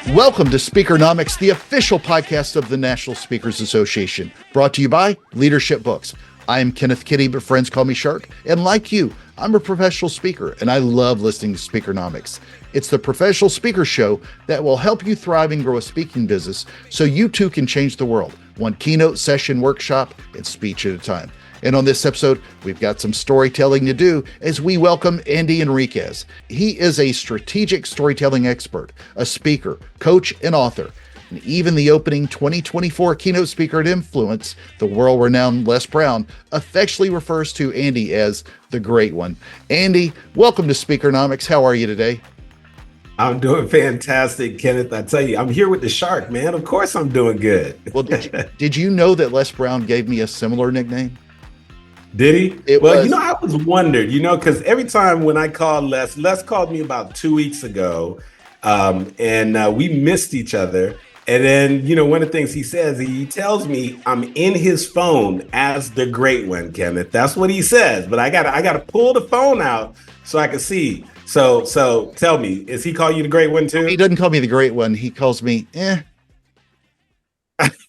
Welcome to Speakernomics, the official podcast of the National Speakers Association, brought to you by Leadership Books. I am Kenneth, Kinney, but friends call me Shark. And like you, I'm a professional speaker, and I love listening to Speakernomics. It's the professional speaker show that will help you thrive and grow a speaking business so you too can change the world, one keynote, session, workshop, and speech at a time. And on this episode, we've got some storytelling to do as we welcome Andy Henriquez. He is a strategic storytelling expert, a speaker, coach, and author. And even the opening 2024 keynote speaker at Influence, the world-renowned Les Brown, affectionately refers to Andy as the Great One. Andy, welcome to Speakernomics. How are you today? I'm doing fantastic, Kenneth. I tell you, I'm here with the Shark, man. Of course I'm doing good. Well, did you know that Les Brown gave me a similar nickname? Did he? I was wondered, because every time when I called Les called me about 2 weeks ago, and we missed each other. And then, one of the things he says, he tells me I'm in his phone as the Great One, Kenneth. That's what he says. But I gotta pull the phone out so I can see. So tell me, is he call you the Great One too? He doesn't call me the Great One. He calls me,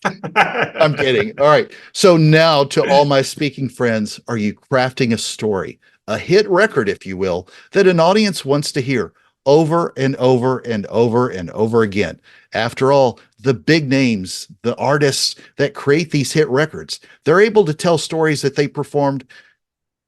I'm kidding. All right. So now to all my speaking friends, are you crafting a story, a hit record, if you will, that an audience wants to hear over and over and over and over again? After all, the big names, the artists that create these hit records, they're able to tell stories that they performed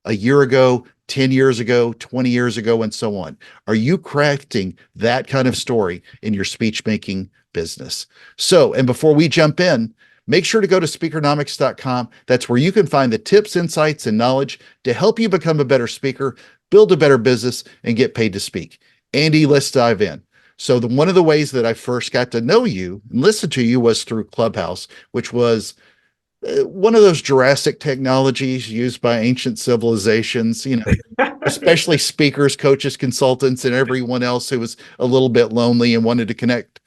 a year ago, 10 years ago, 20 years ago, and so on. Are you crafting that kind of story in your speech making business? So, and before we jump in, make sure to go to speakernomics.com. That's where you can find the tips, insights, and knowledge to help you become a better speaker, build a better business, and get paid to speak. Andy, let's dive in. So one of the ways that I first got to know you and listen to you was through Clubhouse, which was one of those Jurassic technologies used by ancient civilizations, especially speakers, coaches, consultants, and everyone else who was a little bit lonely and wanted to connect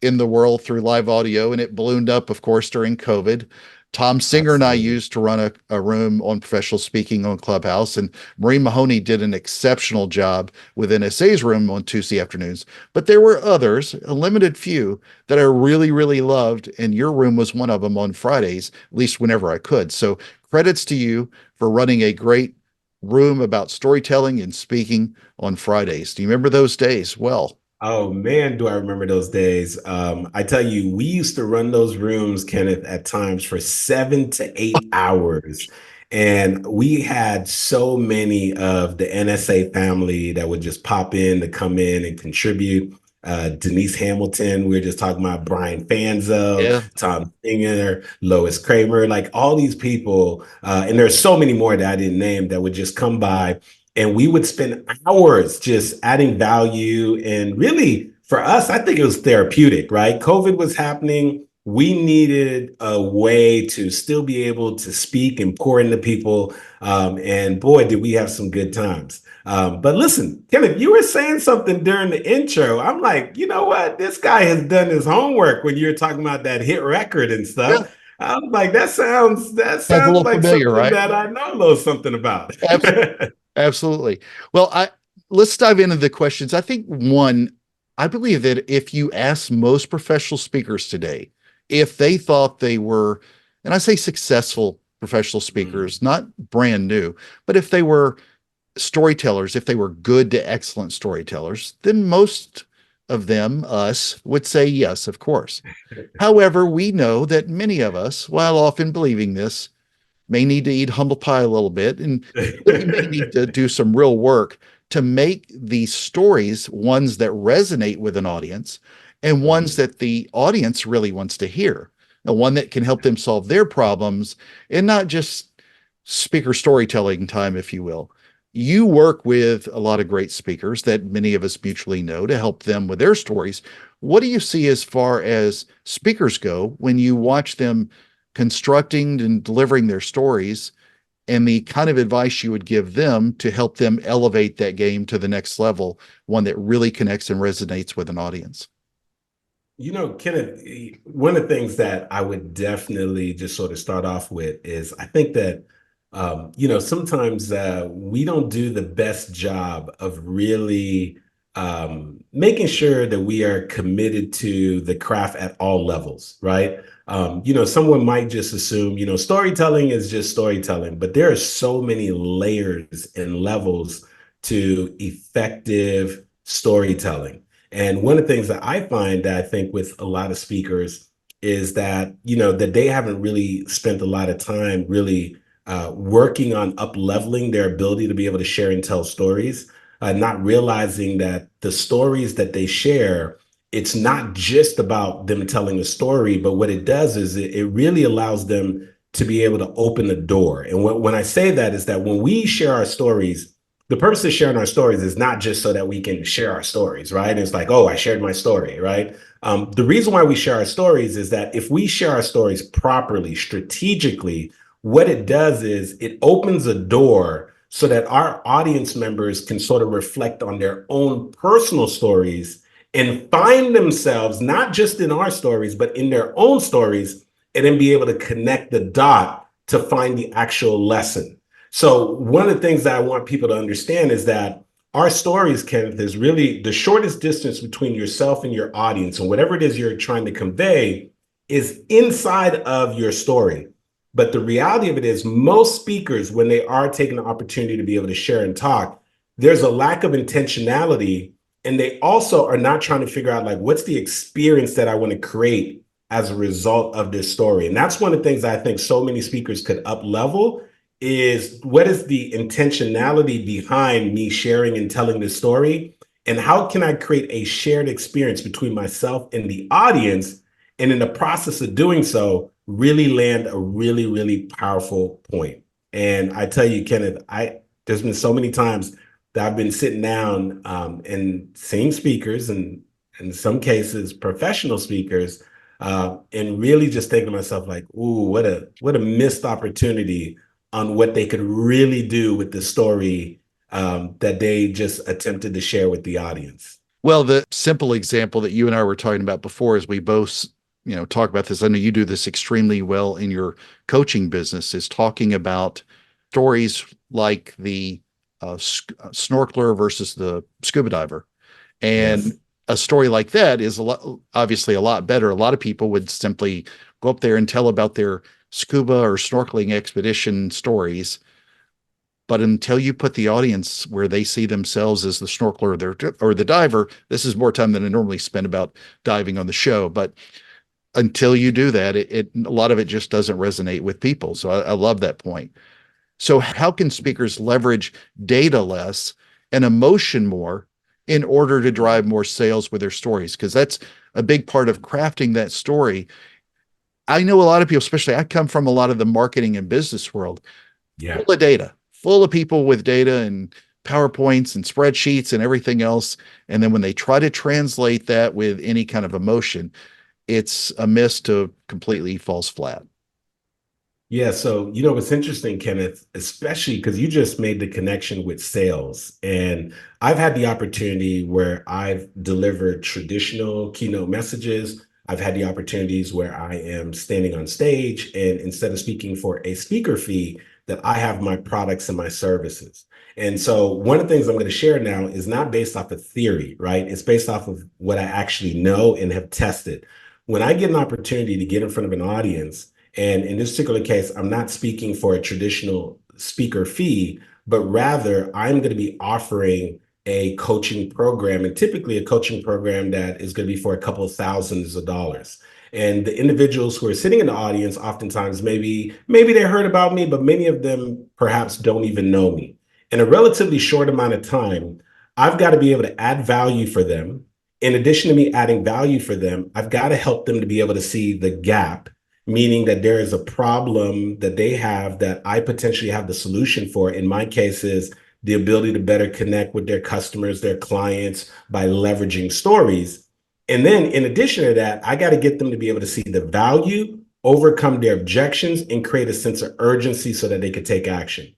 in the world through live audio. And it ballooned up, of course, during COVID. Tom Singer and I used to run a room on professional speaking on Clubhouse, and Marie Mahoney did an exceptional job with NSA's room on Tuesday afternoons. But there were others, a limited few, that I really, really loved, and your room was one of them on Fridays, at least whenever I could. So credits to you for running a great room about storytelling and speaking on Fridays. Do you remember those days? Well, oh man, do I remember those days. I tell you, we used to run those rooms, Kenneth, at times for 7 to 8 hours. And we had so many of the NSA family that would just pop in to come in and contribute. Denise Hamilton, we were just talking about Brian Fanzo, Tom Singer, Lois Kramer, like all these people. And there's so many more that I didn't name that would just come by. And we would spend hours just adding value. And really, for us, I think it was therapeutic, right? COVID was happening. We needed a way to still be able to speak and pour into people. And boy, did we have some good times. But listen, Kenneth, you were saying something during the intro. I'm like, you know what? This guy has done his homework when you were talking about that hit record and stuff. Yeah. I was like, that sounds like familiar, something right? That I know a little something about. Absolutely. Well, let's dive into the questions. I think I believe that if you ask most professional speakers today, if they thought they were, and I say successful professional speakers, not brand new, but if they were storytellers, if they were good to excellent storytellers, then most of them, us, would say yes, of course. However, we know that many of us, while often believing this, may need to eat humble pie a little bit, and we may need to do some real work to make these stories ones that resonate with an audience and ones that the audience really wants to hear, and one that can help them solve their problems and not just speaker storytelling time, if you will. You work with a lot of great speakers that many of us mutually know to help them with their stories. What do you see as far as speakers go when you watch them constructing and delivering their stories, and the kind of advice you would give them to help them elevate that game to the next level, one that really connects and resonates with an audience? Kenneth, one of the things that I would definitely just sort of start off with is I think that sometimes we don't do the best job of really making sure that we are committed to the craft at all levels, right? Someone might just assume, storytelling is just storytelling, but there are so many layers and levels to effective storytelling. And one of the things that I find that I think with a lot of speakers is that, that they haven't really spent a lot of time really working on up leveling their ability to be able to share and tell stories, not realizing that the stories that they share, it's not just about them telling a story, but what it does is it really allows them to be able to open the door. And when I say that is that when we share our stories, the purpose of sharing our stories is not just so that we can share our stories, right? It's like, oh, I shared my story, right? The reason why we share our stories is that if we share our stories properly, strategically, what it does is it opens a door so that our audience members can sort of reflect on their own personal stories and find themselves not just in our stories, but in their own stories, and then be able to connect the dot to find the actual lesson. So one of the things that I want people to understand is that our stories, Kenneth, is really the shortest distance between yourself and your audience. And whatever it is you're trying to convey is inside of your story. But the reality of it is most speakers, when they are taking the opportunity to be able to share and talk, there's a lack of intentionality. And they also are not trying to figure out, like, what's the experience that I want to create as a result of this story? And that's one of the things I think so many speakers could up level is what is the intentionality behind me sharing and telling this story? And how can I create a shared experience between myself and the audience? And in the process of doing so, really land a really, really powerful point. And I tell you, Kenneth, there's been so many times that I've been sitting down and seeing speakers, and in some cases, professional speakers, and really just thinking to myself, like, ooh, what a missed opportunity on what they could really do with the story that they just attempted to share with the audience. Well, the simple example that you and I were talking about before is we both, talk about this. I know you do this extremely well in your coaching business, is talking about stories like the snorkeler versus the scuba diver. And Yes. a story like that is obviously a lot better. A lot of people would simply go up there and tell about their scuba or snorkeling expedition stories. But until you put the audience where they see themselves as the snorkeler or the diver, this is more time than I normally spend about diving on the show. But until you do that, a lot of it just doesn't resonate with people. So I love that point. So how can speakers leverage data less and emotion more in order to drive more sales with their stories? Because that's a big part of crafting that story. I know a lot of people, especially I come from a lot of the marketing and business world, Yeah. full of data, full of people with data and PowerPoints and spreadsheets and everything else. And then when they try to translate that with any kind of emotion, it's a miss to completely falls flat. Yeah, so what's interesting, Kenneth, especially because you just made the connection with sales. And I've had the opportunity where I've delivered traditional keynote messages. I've had the opportunities where I am standing on stage, and instead of speaking for a speaker fee, that I have my products and my services. And so one of the things I'm going to share now is not based off of theory, right? It's based off of what I actually know and have tested. When I get an opportunity to get in front of an audience, and in this particular case, I'm not speaking for a traditional speaker fee, but rather I'm going to be offering a coaching program, and typically a coaching program that is going to be for a couple of thousands of dollars. And the individuals who are sitting in the audience, oftentimes maybe they heard about me, but many of them perhaps don't even know me. In a relatively short amount of time, I've got to be able to add value for them. In addition to me adding value for them, I've got to help them to be able to see the gap, meaning that there is a problem that they have that I potentially have the solution for. In my case is the ability to better connect with their customers, their clients by leveraging stories. And then in addition to that, I got to get them to be able to see the value, overcome their objections, and create a sense of urgency so that they could take action.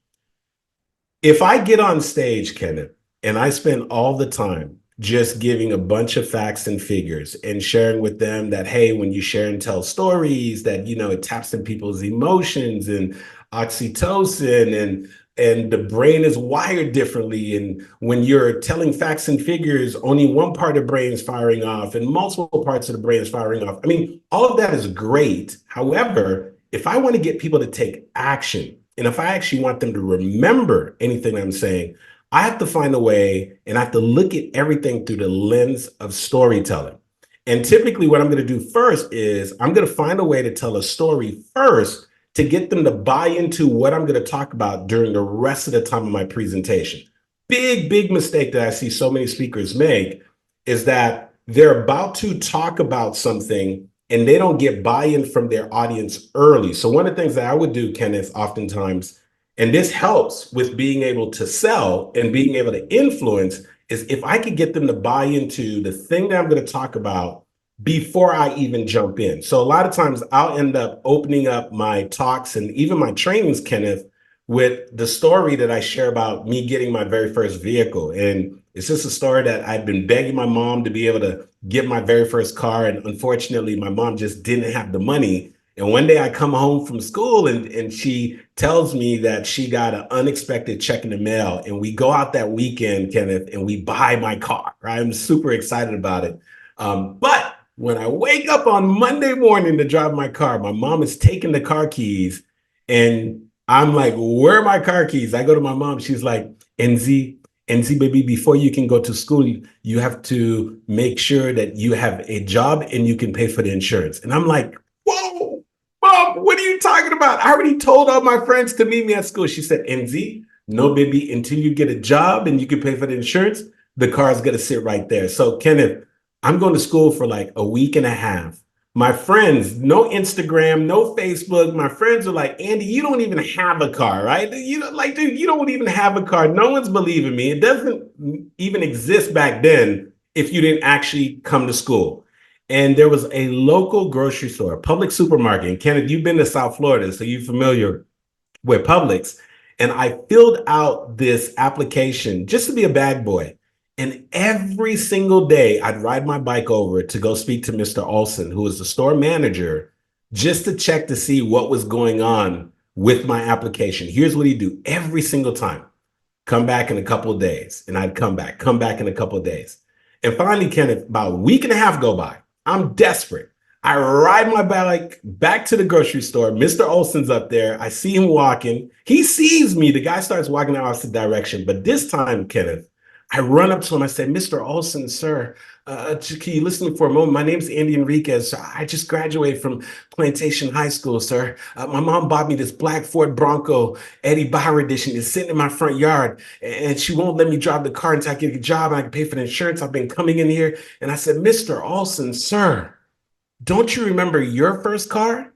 If I get on stage, Kenneth, and I spend all the time just giving a bunch of facts and figures and sharing with them that, hey, when you share and tell stories, that, it taps in people's emotions and oxytocin and and the brain is wired differently. And when you're telling facts and figures, only one part of the brain is firing off and multiple parts of the brain is firing off. I mean, all of that is great. However, if I want to get people to take action, and if I actually want them to remember anything I'm saying, I have to find a way, and I have to look at everything through the lens of storytelling. And typically what I'm going to do first is I'm going to find a way to tell a story first to get them to buy into what I'm going to talk about during the rest of the time of my presentation. Big mistake that I see so many speakers make is that they're about to talk about something and they don't get buy-in from their audience early. So one of the things that I would do, Kenneth, oftentimes, and this helps with being able to sell and being able to influence, is if I could get them to buy into the thing that I'm going to talk about before I even jump in. So a lot of times I'll end up opening up my talks and even my trainings, Kenneth, with the story that I share about me getting my very first vehicle. And it's just a story that I've been begging my mom to be able to get my very first car. And unfortunately, my mom just didn't have the money. And one day I come home from school and she tells me that she got an unexpected check in the mail. And we go out that weekend, Kenneth, and we buy my car, right? I'm super excited about it. But when I wake up on Monday morning to drive my car, my mom is taking the car keys and I'm like, where are my car keys? I go to my mom. She's like, NZ, baby, before you can go to school, you have to make sure that you have a job and you can pay for the insurance. And I'm like, whoa, mom, what are you talking about? I already told all my friends to meet me at school. She said, NZ, no, baby, until you get a job and you can pay for the insurance, the car is going to sit right there. So Kenneth, I'm going to school for like a week and a half. My friends, no Instagram, no Facebook. My friends are like, Andy, you don't even have a car, right? You know, like, dude, you don't even have a car. No one's believing me. It doesn't even exist back then if you didn't actually come to school. And there was a local grocery store, public supermarket. And Kenneth, you've been to South Florida, so you're familiar with Publix. And I filled out this application just to be a bag boy. And every single day, I'd ride my bike over to go speak to Mr. Olson, who was the store manager, just to check to see what was going on with my application. Here's what he'd do every single time. Come back in a couple of days. And I'd come back in a couple of days. And finally, Kenneth, about a week and a half go by. I'm desperate. I ride my bike back to the grocery store. Mr. Olson's up there. I see him walking. He sees me. The guy starts walking the opposite direction. But this time, Kenneth, I run up to him. I say, Mr. Olson, sir, can you listen to me for a moment? My name's Andy Henriquez. I just graduated from Plantation High School, sir. My mom bought me this black Ford Bronco Eddie Bauer edition. It's sitting in my front yard, and she won't let me drive the car until I get a job and I can pay for the insurance. I've been coming in here. And I said, Mr. Olson, sir, don't you remember your first car?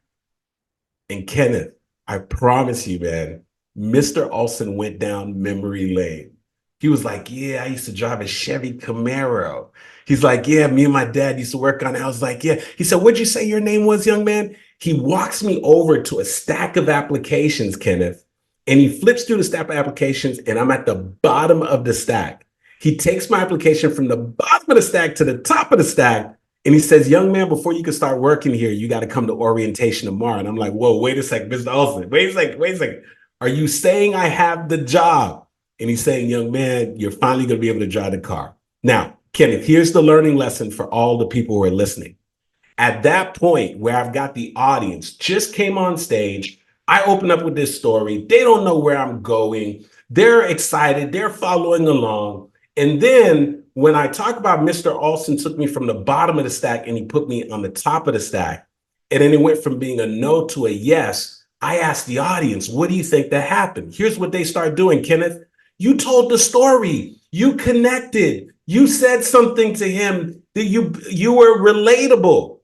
And Kenneth, I promise you, man, Mr. Olson went down memory lane. He was like, yeah, I used to drive a Chevy Camaro. He's like, yeah, me and my dad used to work on it. I was like, yeah. He said, what'd you say your name was, young man? He walks me over to a stack of applications, Kenneth, and he flips through the stack of applications, and I'm at the bottom of the stack. He takes my application from the bottom of the stack to the top of the stack, and he says, young man, before you can start working here, you got to come to orientation tomorrow. And I'm like, whoa, wait a second, Mr. Olson, wait a second. Are you saying I have the job? And he's saying, young man, you're finally going to be able to drive the car. Now, Kenneth, here's the learning lesson for all the people who are listening. At that point where I've got the audience just came on stage, I open up with this story. They don't know where I'm going. They're excited. They're following along. And then when I talk about Mr. Olson took me from the bottom of the stack and he put me on the top of the stack, and then it went from being a no to a yes, I asked the audience, what do you think that happened? Here's what they start doing, Kenneth. You told the story. You connected. You said something to him that you were relatable.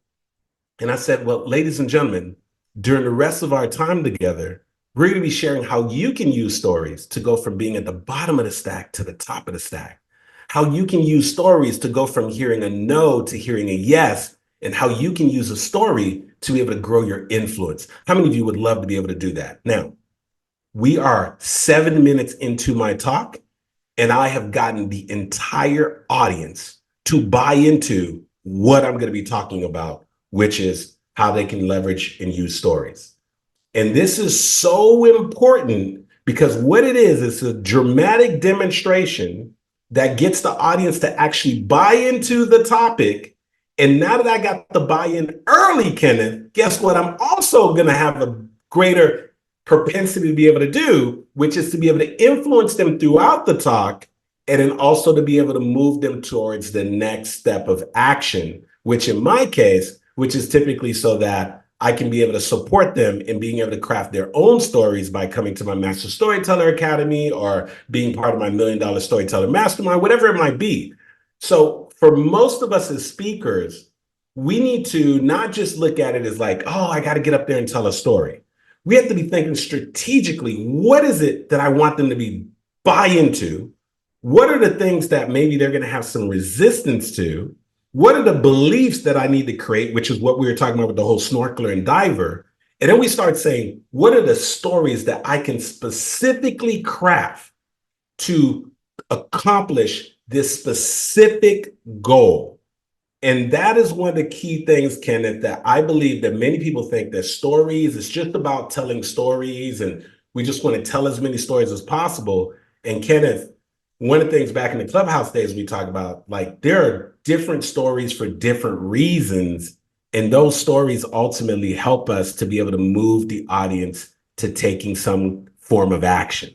And I said, well, ladies and gentlemen, during the rest of our time together, we're going to be sharing how you can use stories to go from being at the bottom of the stack to the top of the stack. How you can use stories to go from hearing a no to hearing a yes, and how you can use a story to be able to grow your influence. How many of you would love to be able to do that? Now, we are 7 minutes into my talk, and I have gotten the entire audience to buy into what I'm going to be talking about, which is how they can leverage and use stories. And this is so important Because what it is a dramatic demonstration that gets the audience to actually buy into the topic. And now that I got the buy-in early, Kenneth, guess what? I'm also going to have a greater propensity to be able to do, which is to be able to influence them throughout the talk, and then also to be able to move them towards the next step of action, which in my case, which is typically so that I can be able to support them in being able to craft their own stories by coming to my Master Storyteller Academy or being part of my $1 Million Storyteller Mastermind, whatever it might be. So for most of us as speakers, we need to not just look at it as like, oh, I got to get up there and tell a story. We have to be thinking strategically, what is it that I want them to buy into? What are the things that maybe they're going to have some resistance to? What are the beliefs that I need to create, which is what we were talking about with the whole snorkeler and diver. And then we start saying, what are the stories that I can specifically craft to accomplish this specific goal? And that is one of the key things, Kenneth, that I believe that many people think that stories is just about telling stories and we just want to tell as many stories as possible. And Kenneth, one of the things back in the Clubhouse days we talk about, like there are different stories for different reasons. And those stories ultimately help us to be able to move the audience to taking some form of action.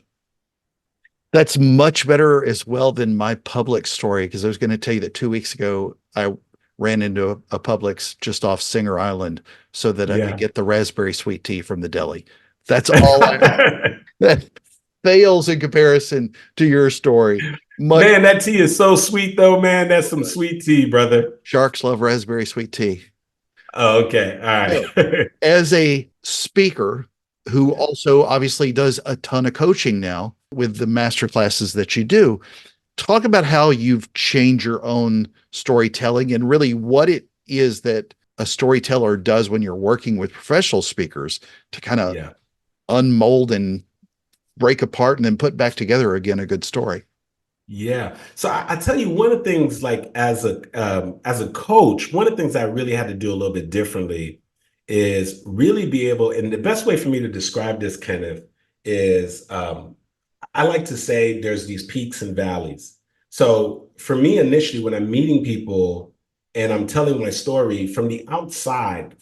That's much better as well than my Publix story, because I was going to tell you that 2 weeks ago, I ran into a Publix just off Singer Island so that I could get the raspberry sweet tea from the deli. That's all that fails in comparison to your story. Man, that tea is so sweet though, man. That's some sweet tea, brother. Sharks love raspberry sweet tea. Oh, okay. All right. So, as a speaker who also obviously does a ton of coaching now with the master classes that you do, talk about how you've changed your own storytelling and really what it is that a storyteller does when you're working with professional speakers to kind of unmold and break apart and then put back together again a good story. Yeah. So I tell you, one of the things, like as a coach, one of the things I really had to do a little bit differently is really be able, and the best way for me to describe this, Kenneth, is I like to say there's these peaks and valleys. So for me, initially, when I'm meeting people and I'm telling my story from the outside,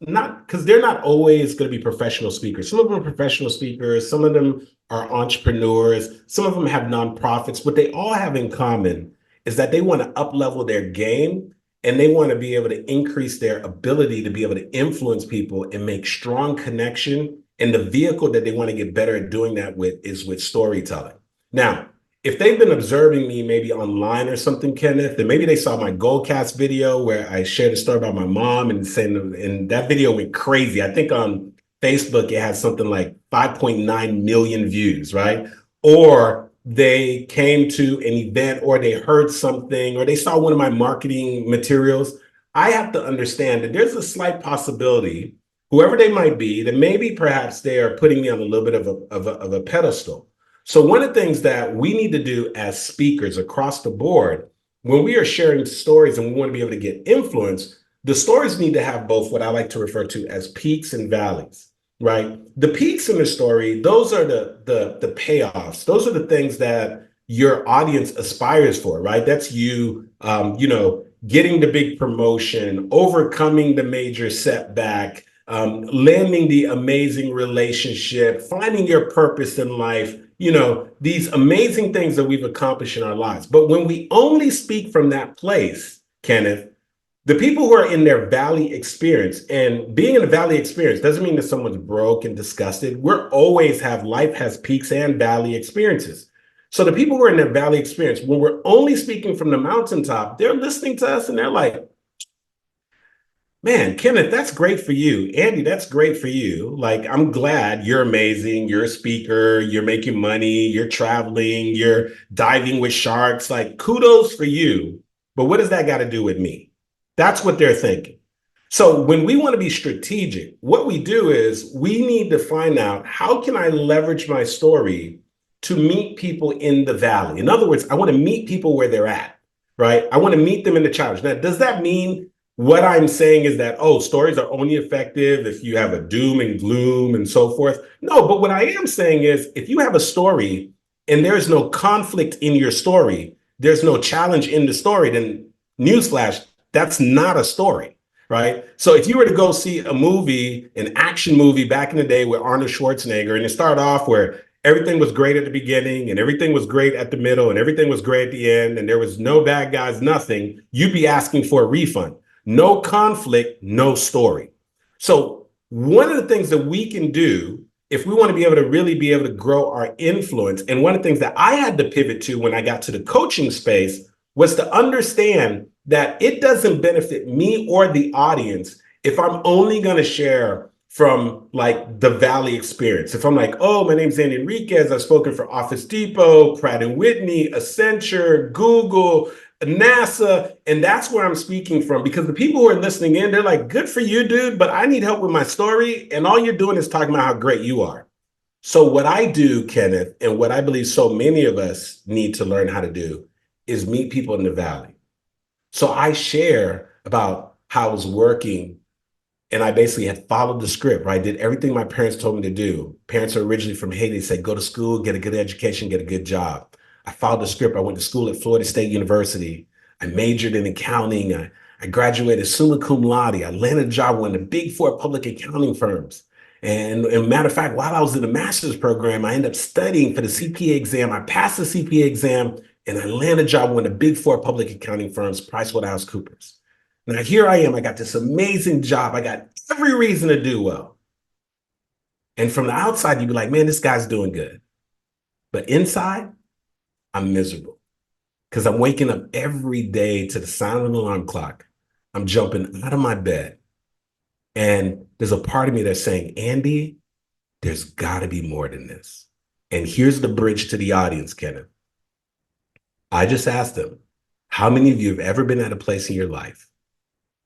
not because they're not always going to be professional speakers. Some of them are professional speakers. Some of them are entrepreneurs. Some of them have nonprofits. What they all have in common is that they want to up-level their game and they want to be able to increase their ability to be able to influence people and make strong connection. And the vehicle that they want to get better at doing that with is with storytelling. Now, if they've been observing me maybe online or something, Kenneth, then maybe they saw my Goldcast video where I shared a story about my mom and saying, and that video went crazy. I think on Facebook, it had something like 5.9 million views, right? Or they came to an event or they heard something or they saw one of my marketing materials. I have to understand that there's a slight possibility, whoever they might be, that maybe perhaps they are putting me on a little bit of a pedestal. So one of the things that we need to do as speakers across the board, when we are sharing stories and we want to be able to get influence, the stories need to have both what I like to refer to as peaks and valleys, right? The peaks in the story, those are the payoffs. Those are the things that your audience aspires for, right? That's you, getting the big promotion, overcoming the major setback, landing the amazing relationship, finding your purpose in life, these amazing things that we've accomplished in our lives. But when we only speak from that place, Kenneth, the people who are in their valley experience, and being in a valley experience doesn't mean that someone's broke and disgusted. Life has peaks and valley experiences. So the people who are in their valley experience, when we're only speaking from the mountaintop, they're listening to us and they're like, man, Kenneth, that's great for you. Andy, that's great for you. Like, I'm glad you're amazing. You're a speaker. You're making money. You're traveling. You're diving with sharks. Like, kudos for you. But what does that got to do with me? That's what they're thinking. So when we want to be strategic, what we do is we need to find out, how can I leverage my story to meet people in the valley? In other words, I want to meet people where they're at, right? I want to meet them in the challenge. Now, does that mean what I'm saying is that, oh, stories are only effective if you have a doom and gloom and so forth. No, but what I am saying is if you have a story and there's no conflict in your story, there's no challenge in the story, then newsflash, that's not a story, right? So if you were to go see a movie, an action movie back in the day with Arnold Schwarzenegger, and it started off where everything was great at the beginning and everything was great at the middle and everything was great at the end and there was no bad guys, nothing, you'd be asking for a refund. No conflict, no story. So one of the things that we can do if we want to be able to really be able to grow our influence, and one of the things that I had to pivot to when I got to the coaching space was to understand that it doesn't benefit me or the audience if I'm only going to share from like the Valley experience. If I'm like, oh, my name's Andy Henriquez, I've spoken for Office Depot, Pratt & Whitney, Accenture, Google, NASA, and that's where I'm speaking from, because the people who are listening in, they're like, good for you, dude, but I need help with my story. And all you're doing is talking about how great you are. So what I do, Kenneth, and what I believe so many of us need to learn how to do is meet people in the Valley. So I share about how I was working and I basically had followed the script, right? I did everything my parents told me to do. Parents are originally from Haiti. They said, go to school, get a good education, get a good job. I followed the script. I went to school at Florida State University. I majored in accounting. I graduated summa cum laude. I landed a job with one of the big four public accounting firms. And matter of fact, while I was in the master's program, I ended up studying for the CPA exam. I passed the CPA exam and I landed a job with one of the big four public accounting firms, PricewaterhouseCoopers. Now, here I am. I got this amazing job. I got every reason to do well. And from the outside, you'd be like, man, this guy's doing good. But inside, I'm miserable because I'm waking up every day to the sound of an alarm clock. I'm jumping out of my bed. And there's a part of me that's saying, Andy, there's got to be more than this. And here's the bridge to the audience, Kenneth. I just asked them, how many of you have ever been at a place in your life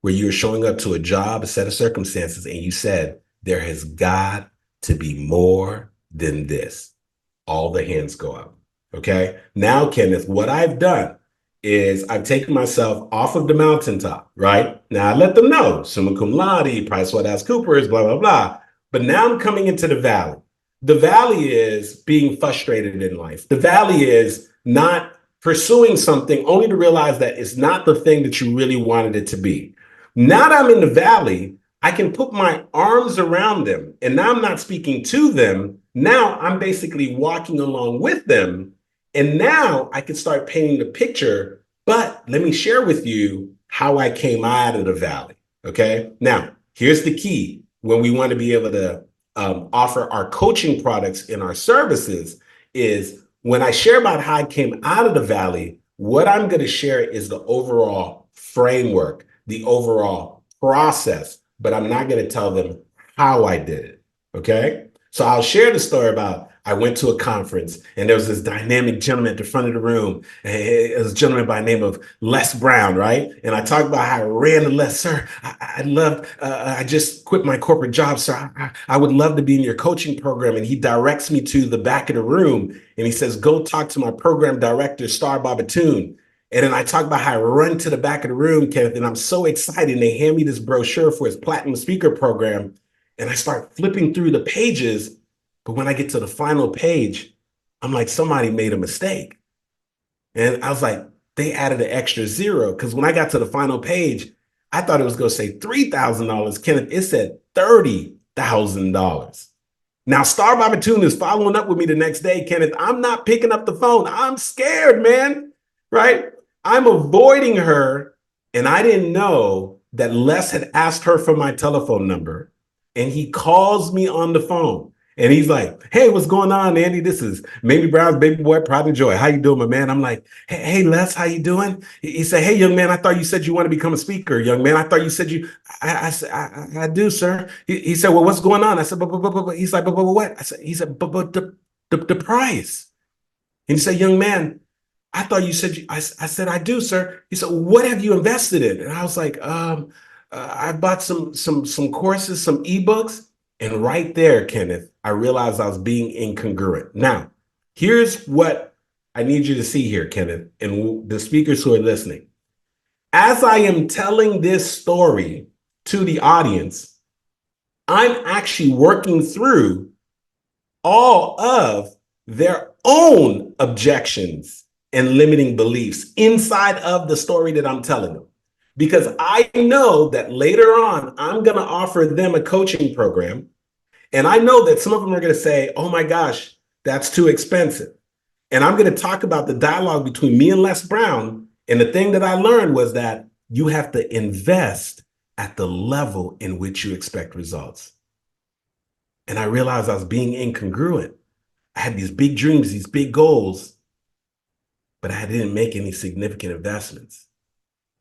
where you're showing up to a job, a set of circumstances, and you said, there has got to be more than this? All the hands go up, okay? Now, Kenneth, what I've done is I've taken myself off of the mountaintop, right? Now, I let them know, summa cum laude, PricewaterhouseCoopers, blah, blah, blah. But now I'm coming into the valley. The valley is being frustrated in life. The valley is not pursuing something only to realize that it's not the thing that you really wanted it to be. Now that I'm in the valley, I can put my arms around them, and now I'm not speaking to them. Now I'm basically walking along with them, and now I can start painting the picture. But let me share with you how I came out of the valley, okay? Now, here's the key when we want to be able to offer our coaching products and our services is when I share about how I came out of the valley, what I'm going to share is the overall framework, the overall process, but I'm not going to tell them how I did it, okay? So I'll share the story about I went to a conference and there was this dynamic gentleman at the front of the room. It was a gentleman by the name of Les Brown, right? And I talked about how I ran to Les, sir. I just quit my corporate job, sir. I would love to be in your coaching program. And he directs me to the back of the room and he says, go talk to my program director, Star Babatoon. And then I talk about how I run to the back of the room, Kenneth, and I'm so excited. And they hand me this brochure for his Platinum Speaker program. And I start flipping through the pages. But when I get to the final page, I'm like, somebody made a mistake. And I was like, they added an extra zero. Because when I got to the final page, I thought it was going to say $3,000. Kenneth, it said $30,000. Now, Star Babatoon is following up with me the next day. Kenneth, I'm not picking up the phone. I'm scared, man. Right? I'm avoiding her. And I didn't know that Les had asked her for my telephone number. And he calls me on the phone. And he's like, hey, what's going on, Andy? This is Mamie Brown's baby boy, Pride and Joy. How you doing, my man? I'm like, hey, Les, how you doing? He said, hey, young man, I thought you said you want to become a speaker, young man. I thought you said I do, sir. He said, well, what's going on? I said, but he's like, but what? He said, but the price. And he said, young man, I thought you said, I said, I do, sir. He said, what have you invested in? And I was like, I bought some courses, some eBooks. And right there, Kenneth, I realized I was being incongruent. Now, here's what I need you to see here, Kenneth, and the speakers who are listening. As I am telling this story to the audience, I'm actually working through all of their own objections and limiting beliefs inside of the story that I'm telling them. Because I know that later on, I'm going to offer them a coaching program. And I know that some of them are going to say, oh my gosh, that's too expensive. And I'm going to talk about the dialogue between me and Les Brown. And the thing that I learned was that you have to invest at the level in which you expect results. And I realized I was being incongruent. I had these big dreams, these big goals, but I didn't make any significant investments.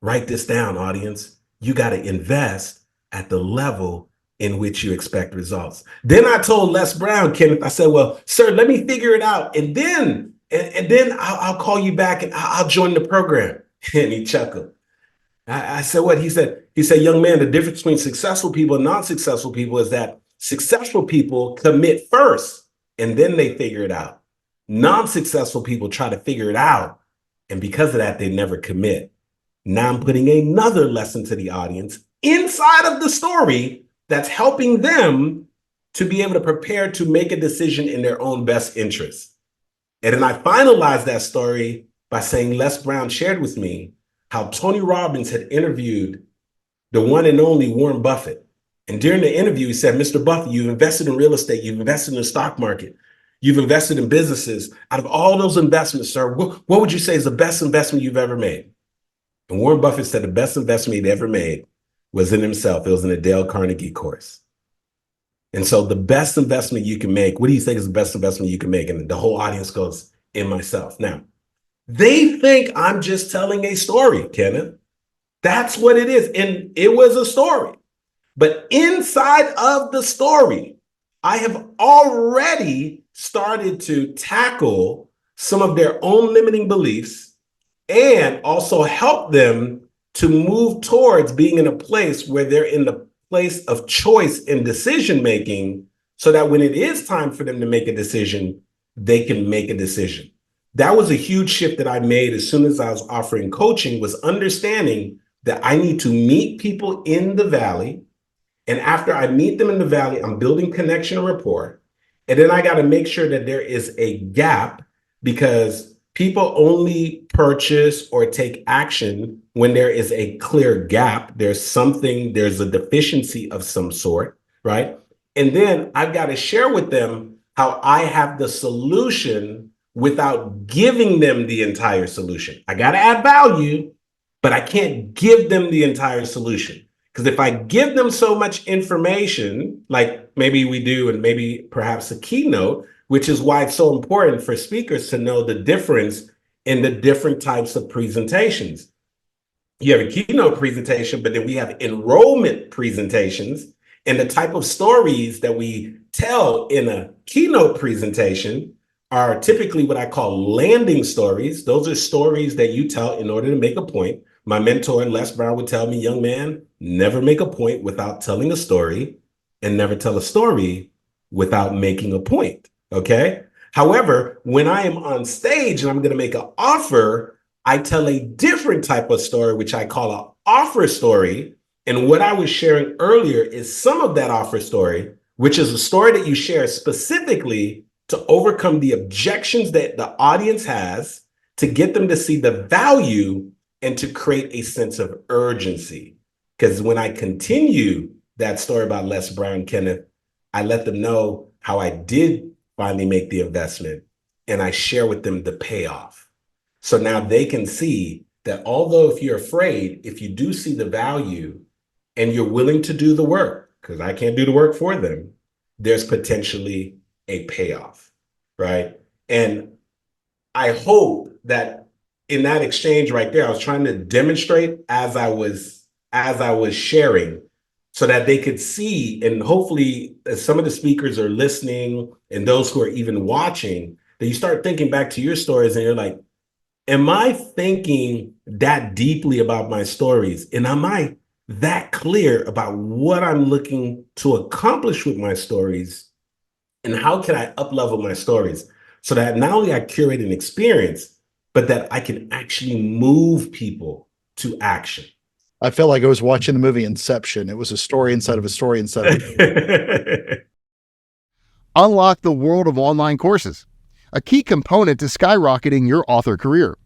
Write this down, audience. You got to invest at the level in which you expect results. Then I told Les Brown, Kenneth, I said, well, sir, let me figure it out. And then I'll call you back and I'll join the program. And he chuckled. I said, what? He said, young man, the difference between successful people and non-successful people is that successful people commit first and then they figure it out. Non-successful people try to figure it out. And because of that, they never commit. Now I'm putting another lesson to the audience inside of the story that's helping them to be able to prepare to make a decision in their own best interest. And then I finalized that story by saying Les Brown shared with me how Tony Robbins had interviewed the one and only Warren Buffett. And during the interview, he said, Mr. Buffett, you've invested in real estate, you've invested in the stock market, you've invested in businesses. Out of all those investments, sir, what would you say is the best investment you've ever made? And Warren Buffett said the best investment he'd ever made was in himself. It was in a Dale Carnegie course. And so the best investment you can make, what do you think is the best investment you can make? And the whole audience goes, in myself. Now, they think I'm just telling a story, Kenneth. That's what it is. And it was a story. But inside of the story, I have already started to tackle some of their own limiting beliefs and also help them to move towards being in a place where they're in the place of choice and decision making, so that when it is time for them to make a decision, they can make a decision. That was a huge shift that I made as soon as I was offering coaching, was understanding that I need to meet people in the valley. And after I meet them in the valley, I'm building connection and rapport. And then I got to make sure that there is a gap, because people only purchase or take action when there is a clear gap. There's a deficiency of some sort, right? And then I've got to share with them how I have the solution without giving them the entire solution. I got to add value, but I can't give them the entire solution. Because if I give them so much information, like maybe we do, and maybe perhaps a keynote, which is why it's so important for speakers to know the difference in the different types of presentations. You have a keynote presentation, but then we have enrollment presentations. And the type of stories that we tell in a keynote presentation are typically what I call landing stories. Those are stories that you tell in order to make a point. My mentor, Les Brown, would tell me, young man, never make a point without telling a story, and never tell a story without making a point. Okay. However, when I am on stage and I'm going to make an offer, I tell a different type of story, which I call an offer story. And what I was sharing earlier is some of that offer story, which is a story that you share specifically to overcome the objections that the audience has, to get them to see the value and to create a sense of urgency. Because when I continue that story about Les Brown, Kenneth, I let them know how I did finally make the investment, and I share with them the payoff. So now they can see that although if you're afraid, if you do see the value and you're willing to do the work, because I can't do the work for them, there's potentially a payoff, right? And I hope that in that exchange right there, I was trying to demonstrate as I was sharing, so that they could see, and hopefully as some of the speakers are listening and those who are even watching, that you start thinking back to your stories and you're like, am I thinking that deeply about my stories? And am I that clear about what I'm looking to accomplish with my stories? And how can I up-level my stories so that not only I curate an experience, but that I can actually move people to action. I felt like I was watching the movie Inception. It was a story inside of a story inside of a Unlock the world of online courses, a key component to skyrocketing your author career.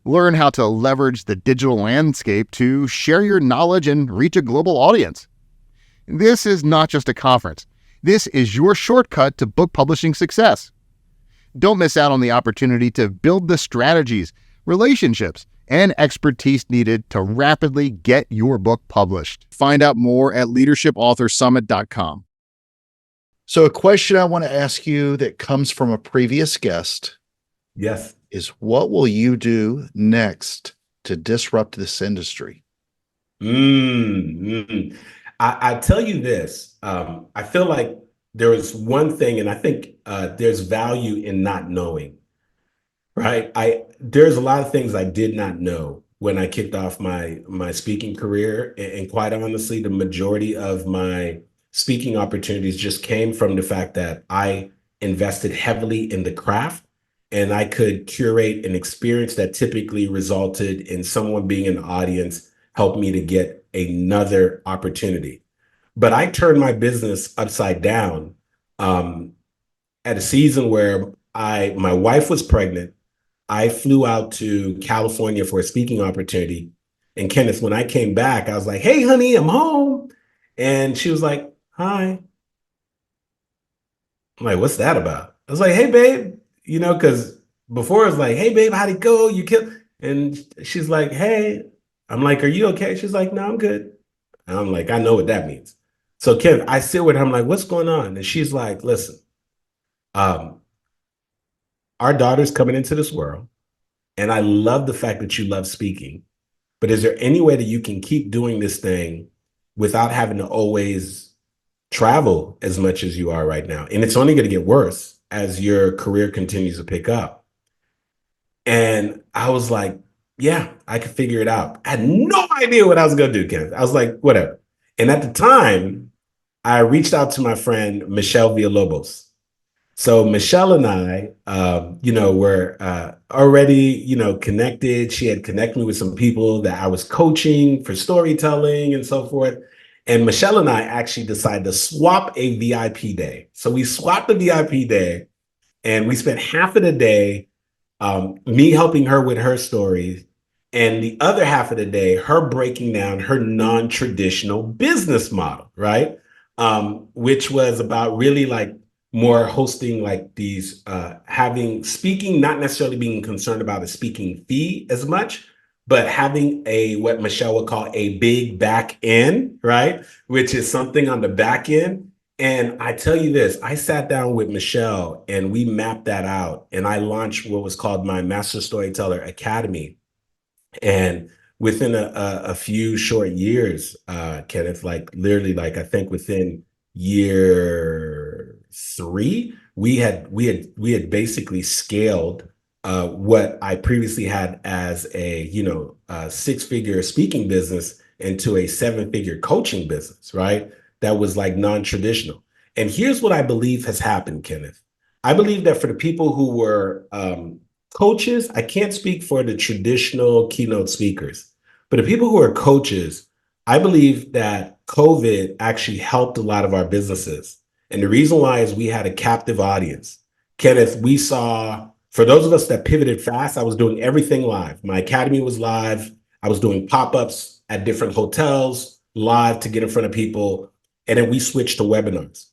Learn how to leverage the digital landscape to share your knowledge and reach a global audience. This is not just a conference. This is your shortcut to book publishing success. Don't miss out on the opportunity to build the strategies, relationships, and expertise needed to rapidly get your book published. Find out more at leadershipauthorsummit.com. So a question I want to ask you that comes from a previous guest Yes. is, what will you do next to disrupt this industry? I tell you this, I feel like there is one thing, and I think there's value in not knowing, right? There's a lot of things I did not know when I kicked off my speaking career, and quite honestly, the majority of my speaking opportunities just came from the fact that I invested heavily in the craft, and I could curate an experience that typically resulted in someone being in the audience help me to get another opportunity. But I turned my business upside down at a season where my wife was pregnant. I flew out to California for a speaking opportunity. And Kenneth, when I came back, I was like, "Hey, honey, I'm home." And she was like, "Hi." I'm like, "What's that about?" I was like, "Hey, babe," because before it was like, "Hey, babe, how'd it go? You killed." And she's like, "Hey." I'm like, "Are you okay?" She's like, "No, I'm good." And I'm like, I know what that means. So Ken, I sit with her, I'm like, "What's going on?" And she's like, "Listen, our daughter's coming into this world, and I love the fact that you love speaking, but is there any way that you can keep doing this thing without having to always travel as much as you are right now? And it's only going to get worse as your career continues to pick up." And I was like, "Yeah, I could figure it out." I had no idea what I was going to do, Ken. I was like, whatever. And at the time, I reached out to my friend, Michelle Villalobos. So Michelle and I, were already, connected. She had connected me with some people that I was coaching for storytelling and so forth. And Michelle and I actually decided to swap a VIP day. So we swapped the VIP day, and we spent half of the day me helping her with her stories, and the other half of the day, her breaking down her non-traditional business model, right? Which was about really like more hosting like these, having speaking, not necessarily being concerned about a speaking fee as much, but having what Michelle would call a big back end, right? Which is something on the back end. And I tell you this, I sat down with Michelle and we mapped that out, and I launched what was called my Master Storyteller Academy. And within a few short years, Kenneth, like literally, like I think within year 3, we had basically scaled what I previously had as a 6-figure speaking business into a 7-figure coaching business, right? That was like non-traditional. And here's what I believe has happened, Kenneth. I believe that for the people who were coaches, I can't speak for the traditional keynote speakers, but the people who are coaches, I believe that COVID actually helped a lot of our businesses. And the reason why is we had a captive audience. Kenneth, we saw, for those of us that pivoted fast, I was doing everything live. My academy was live. I was doing pop-ups at different hotels live to get in front of people. And then we switched to webinars.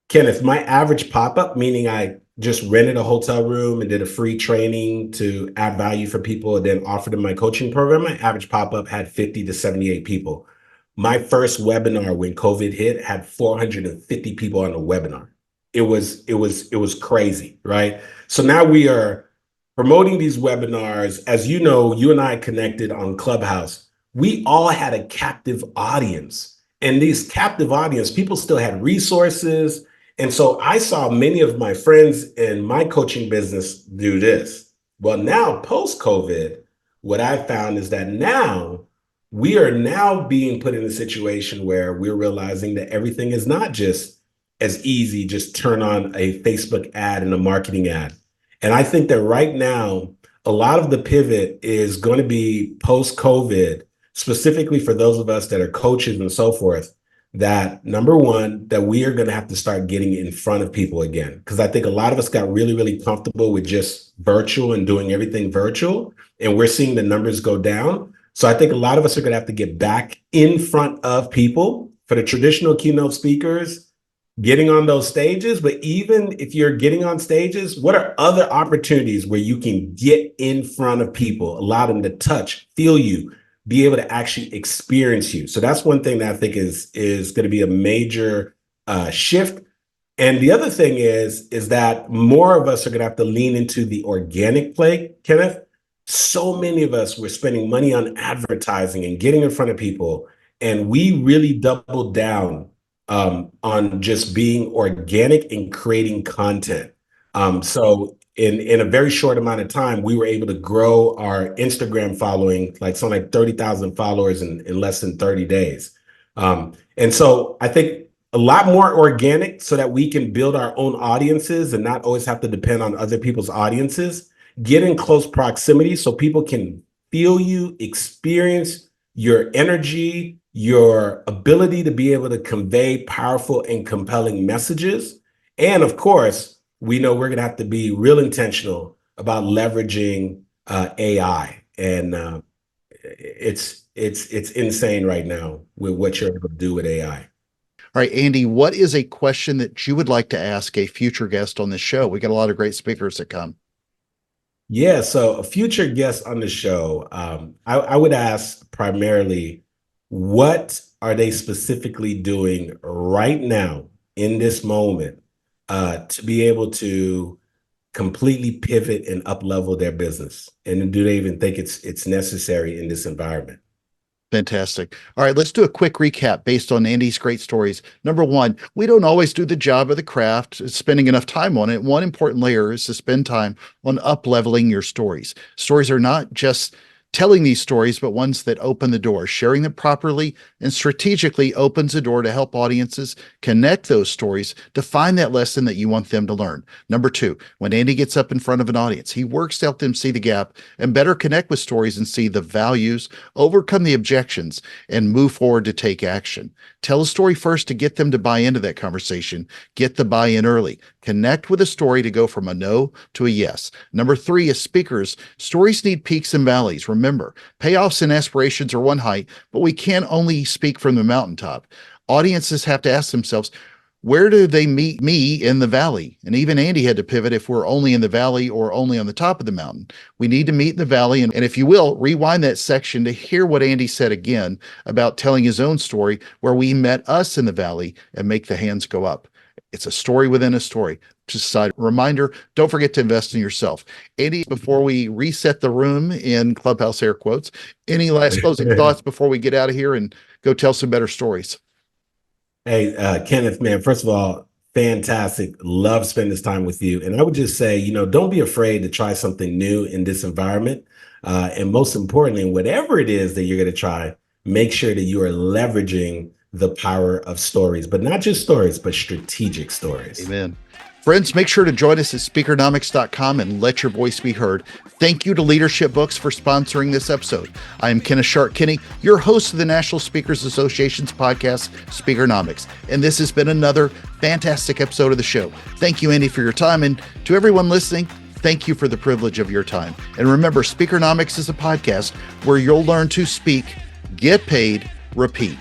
Kenneth, my average pop-up, meaning I just rented a hotel room and did a free training to add value for people and then offered them my coaching program, my average pop-up had 50 to 78 people. My first webinar when COVID hit had 450 people on the webinar. It was crazy, right? So now we are promoting these webinars. As you know, you and I connected on Clubhouse. We all had a captive audience. And these captive audience, people still had resources. And so I saw many of my friends in my coaching business do this. Well, now post-COVID, what I found is that now we are now being put in a situation where we're realizing that everything is not just as easy, just turn on a Facebook ad and a marketing ad. And I think that right now, a lot of the pivot is going to be post-COVID, specifically for those of us that are coaches and so forth, that number one, that we are going to have to start getting in front of people again. Because I think a lot of us got really, really comfortable with just virtual and doing everything virtual, and we're seeing the numbers go down. So I think a lot of us are going to have to get back in front of people. For the traditional keynote speakers, getting on those stages, but even if you're getting on stages, what are other opportunities where you can get in front of people, allow them to touch, feel you, be able to actually experience you? So that's one thing that I think is going to be a major shift. And the other thing is that more of us are going to have to lean into the organic play, Kenneth. So many of us were spending money on advertising and getting in front of people, and we really doubled down on just being organic and creating content. So in a very short amount of time, we were able to grow our Instagram following, like something like 30,000 followers in less than 30 days. And so I think a lot more organic so that we can build our own audiences and not always have to depend on other people's audiences. Get in close proximity so people can feel you, experience your energy, your ability to be able to convey powerful and compelling messages. And of course, we know we're going to have to be real intentional about leveraging AI. And it's insane right now with what you're able to do with AI. All right, Andy, what is a question that you would like to ask a future guest on this show? We got a lot of great speakers that come. Yeah, so a future guest on the show, I would ask primarily, what are they specifically doing right now in this moment to be able to completely pivot and up-level their business? And do they even think it's necessary in this environment? Fantastic. All right, let's do a quick recap based on Andy's great stories. Number one, we don't always do the job of the craft, spending enough time on it. One important layer is to spend time on up-leveling your stories. Stories are not just telling these stories, but ones that open the door. Sharing them properly and strategically opens the door to help audiences connect those stories to find that lesson that you want them to learn. Number two, when Andy gets up in front of an audience, he works to help them see the gap and better connect with stories and see the values, overcome the objections, and move forward to take action. Tell a story first to get them to buy into that conversation. Get the buy-in early. Connect with a story to go from a no to a yes. Number three, as speakers, stories need peaks and valleys. Remember, payoffs and aspirations are one height, but we can't only speak from the mountaintop. Audiences have to ask themselves, where do they meet me in the valley? And even Andy had to pivot if we're only in the valley or only on the top of the mountain. We need to meet in the valley. And if you will, rewind that section to hear what Andy said again about telling his own story where we met us in the valley and make the hands go up. It's a story within a story. Just a side reminder, don't forget to invest in yourself. Andy, before we reset the room in Clubhouse air quotes, any last closing thoughts before we get out of here and go tell some better stories? Hey, Kenneth, man, first of all, fantastic. Love spending this time with you. And I would just say, don't be afraid to try something new in this environment. And most importantly, whatever it is that you're going to try, make sure that you are leveraging the power of stories, but not just stories, but strategic stories. Amen. Friends, make sure to join us at Speakernomics.com and let your voice be heard. Thank you to Leadership Books for sponsoring this episode. I am Kenneth Kinney, your host of the National Speakers Association's podcast, Speakernomics. And this has been another fantastic episode of the show. Thank you, Andy, for your time. And to everyone listening, thank you for the privilege of your time. And remember, Speakernomics is a podcast where you'll learn to speak, get paid, repeat.